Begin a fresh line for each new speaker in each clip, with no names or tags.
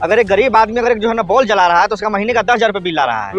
अगर एक गरीब आदमी अगर जो है ना बॉल जला रहा है तो उसका महीने का 10,000 रुपये बिल आ रहा है।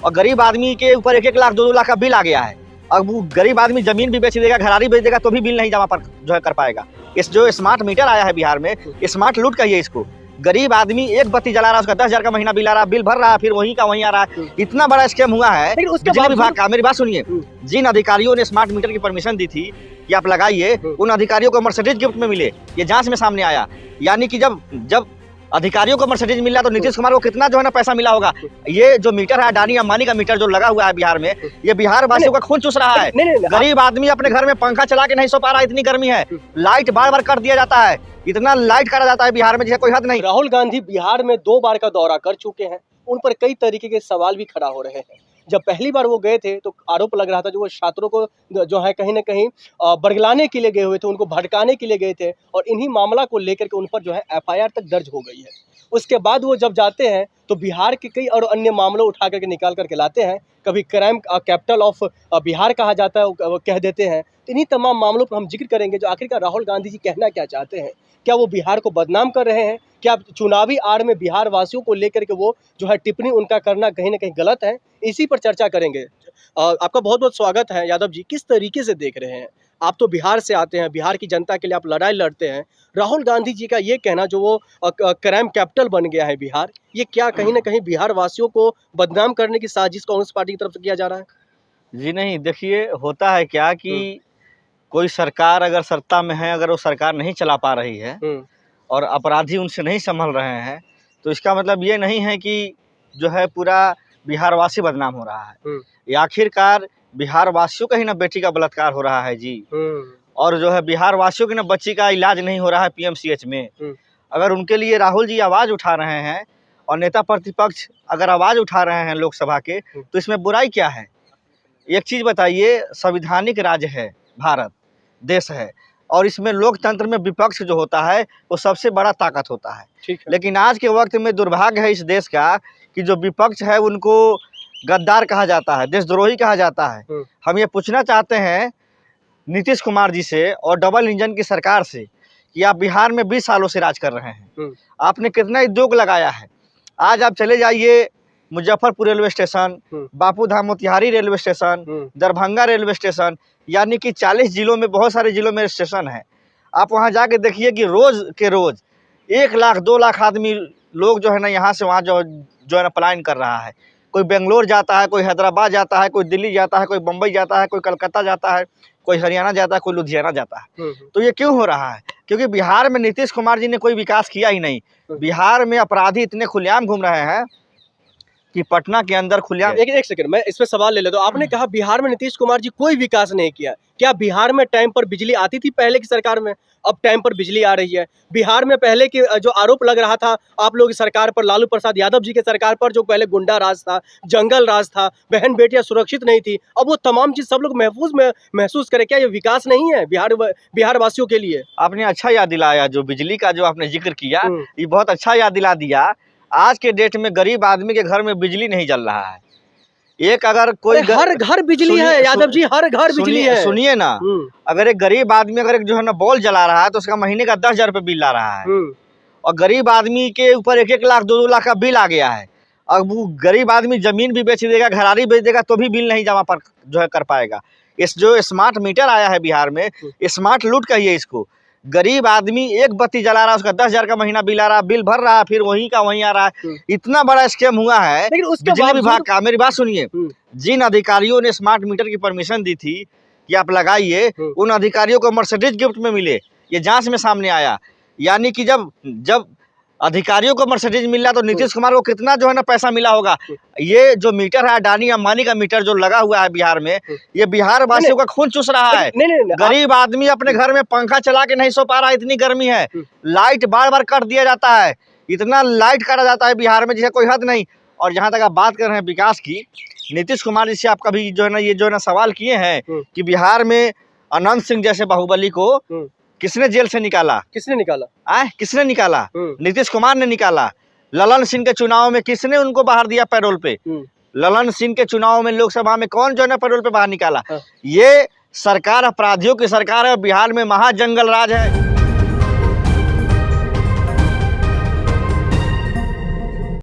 और गरीब आदमी के ऊपर 1-1 लाख 2-2 लाख का बिल आ गया है। अब वो गरीब आदमी जमीन भी बेच देगा, घरारी बेच देगा तो भी बिल नहीं जमा पर जो है कर पाएगा। इस जो स्मार्ट मीटर आया है बिहार में, स्मार्ट लूट कहिए इसको। गरीब आदमी एक बत्ती जला रहा है, उसका 10,000 का महीना बिल आ रहा है, बिल भर रहा है, फिर वहीं का वहीं आ रहा है। इतना बड़ा स्कैम हुआ है बिजली विभाग का। मेरी बात सुनिए, जिन अधिकारियों ने स्मार्ट मीटर की परमिशन दी थी कि आप लगाइए, उन अधिकारियों को मर्सिडीज गिफ्ट में मिले। ये जांच में सामने आया। यानी कि जब अधिकारियों को मर्सिडीज मिला तो नीतीश कुमार को कितना जो है ना पैसा मिला होगा। ये जो मीटर है, अडानी अंबानी का मीटर जो लगा हुआ है बिहार में, ये बिहार वासियों का खून चूस रहा है। गरीब आदमी अपने घर में पंखा चला के नहीं सो पा रहा, इतनी गर्मी है। लाइट बार बार कर दिया जाता है, इतना लाइट काटा जाता है बिहार में जैसे कोई हद नहीं।
राहुल गांधी बिहार में 2 बार का दौरा कर चुके हैं, उन पर कई तरीके के सवाल भी खड़ा हो रहे हैं। जब पहली बार वो गए थे तो आरोप लग रहा था जो वो छात्रों को जो है कहीं ना कहीं बरगलाने के लिए गए हुए थे, उनको भड़काने के लिए गए थे, और इन्हीं मामला को लेकर के उन पर जो है FIR तक दर्ज हो गई है। उसके बाद वो जब जाते हैं तो बिहार के कई और अन्य मामलों उठा करके निकाल करके लाते हैं। कभी क्राइम कैपिटल ऑफ बिहार कहा जाता है, वो कह देते हैं। तो इन्हीं तमाम मामलों पर हम जिक्र करेंगे जो आखिरकार राहुल गांधी जी कहना क्या चाहते हैं। क्या वो बिहार को बदनाम कर रहे हैं? क्या चुनावी आड़ में बिहार वासियों को लेकर के वो जो है टिप्पणी उनका करना कहीं ना कहीं गलत है? इसी पर चर्चा करेंगे। आपका बहुत बहुत स्वागत है यादव जी। किस तरीके से देख रहे हैं आप? तो बिहार से आते हैं, बिहार की जनता के लिए आप लड़ाई लड़ते हैं। राहुल गांधी जी का ये कहना जो वो क्राइम कैपिटल बन गया है बिहार, ये क्या कहीं ना कहीं बिहार वासियों को बदनाम करने की साजिश कांग्रेस पार्टी की तरफ से किया जा रहा है?
जी नहीं, देखिए होता है क्या कि कोई सरकार अगर सत्ता में है, अगर वो सरकार नहीं चला पा रही है और अपराधी उनसे नहीं संभल रहे हैं, तो इसका मतलब ये नहीं है कि जो है पूरा बिहारवासी बदनाम हो रहा है। ये आखिरकार बिहार वासियों का ही ना बेटी का बलात्कार हो रहा है जी। और जो है बिहार वासियों की ना बच्ची का इलाज नहीं हो रहा है PMCH में। अगर उनके लिए राहुल जी आवाज़ उठा रहे हैं और नेता प्रतिपक्ष अगर आवाज़ उठा रहे हैं लोकसभा के, तो इसमें बुराई क्या है? एक चीज़ बताइए, संविधानिक राज्य है भारत देश है, और इसमें लोकतंत्र में विपक्ष जो होता है वो सबसे बड़ा ताकत होता है।
ठीक है।
लेकिन आज के वक्त में दुर्भाग्य है इस देश का कि जो विपक्ष है उनको गद्दार कहा जाता है, देशद्रोही कहा जाता है। हम ये पूछना चाहते हैं नीतीश कुमार जी से और डबल इंजन की सरकार से कि आप बिहार में 20 सालों से राज कर रहे हैं, आपने कितना उद्योग लगाया है? आज आप चले जाइए Muzaffarpur railway station, Bapu Dham Motihari railway station, Darbhanga railway station, यानी कि 40 जिलों में, बहुत सारे जिलों में स्टेशन है। आप वहाँ जाके देखिए कि रोज़ के रोज़ 1 लाख 2 लाख आदमी लोग जो है ना यहाँ से वहाँ जो है ना पलायन कर रहा है। कोई बेंगलोर जाता है, कोई हैदराबाद जाता है, कोई दिल्ली जाता है, कोई बम्बई जाता है, कोई कलकत्ता जाता है, कोई हरियाणा जाता है, कोई लुधियाना जाता है। तो ये क्यों हो रहा है? क्योंकि बिहार में नीतीश कुमार जी ने कोई विकास किया ही नहीं। बिहार में अपराधी इतने खुलेआम घूम रहे हैं कि पटना के अंदर खुलेआम।
एक सेकंड, मैं इस पे सवाल ले लेता हूं। आपने कहा बिहार में नीतीश कुमार जी कोई विकास नहीं किया। क्या बिहार में टाइम पर बिजली आती थी पहले की सरकार में? अब टाइम पर बिजली आ रही है। बिहार में पहले की जो आरोप लग रहा था आप लोग की सरकार पर, लालू प्रसाद यादव जी के सरकार पर, जो पहले गुंडा राज था, जंगल राज था, बहन बेटियां सुरक्षित नहीं थी, अब वो तमाम चीज सब लोग महसूस करें। क्या ये विकास नहीं है बिहार वासियों के लिए?
आपने अच्छा याद दिलाया, जो बिजली का जो आपने जिक्र किया, ये बहुत अच्छा याद दिला दिया। आज के डेट में गरीब आदमी के घर में बिजली नहीं जल रहा है। एक अगर कोई
हर घर बिजली है यादव जी, हर घर बिजली है।
सुनिए ना, अगर एक गरीब आदमी अगर जो है ना बॉल जला रहा है तो उसका महीने का 10,000 रुपये बिल आ रहा है। और गरीब आदमी के ऊपर 1-1 लाख 2-2 लाख का बिल आ गया है। अब वो गरीब आदमी जमीन भी बेच देगा, घरारी बेच देगा तो भी बिल नहीं जमा पर जो है कर पाएगा। इस जो स्मार्ट मीटर आया है बिहार में, स्मार्ट लूट कहिए इसको। गरीब आदमी एक बत्ती जला रहा है, उसका 10,000 का महीना बिल आ रहा है, बिल भर रहा है, फिर वहीं का वहीं आ रहा है। इतना बड़ा स्कैम हुआ है बिजली विभाग का। मेरी बात सुनिए, जिन अधिकारियों ने स्मार्ट मीटर की परमिशन दी थी कि आप लगाइए, उन अधिकारियों को मर्सिडीज गिफ्ट में मिले। ये जांच में सामने आया। यानी कि जब अधिकारियों को मर्सिडीज मिला तो नीतीश कुमार को कितना जो है ना पैसा मिला होगा। ये जो मीटर है अडानी अंबानी का मीटर जो लगा हुआ है बिहार में, ये बिहार वासियों का खून चूस रहा है। गरीब आदमी अपने घर में पंखा चला के नहीं सो पा रहा, इतनी गर्मी है। लाइट बार बार काट दिया जाता है, इतना लाइट काटा जाता है बिहार में जैसे कोई हद नहीं। और जहाँ तक आप बात कर रहे हैं विकास की, नीतीश कुमार जी से आप कभी जो है ना ये जो है ना सवाल किए हैं कि बिहार में अनंत सिंह जैसे बाहुबली को किसने जेल से निकाला?
किसने निकाला?
किसने निकाला? नीतीश कुमार ने निकाला। ललन सिंह के चुनाव में किसने उनको बाहर दिया पैरोल पे? ललन सिंह के चुनाव में लोकसभा में कौन जो है ना पैरोल पे बाहर निकाला? ये सरकार अपराधियों की सरकार है। बिहार में महाजंगल राज है।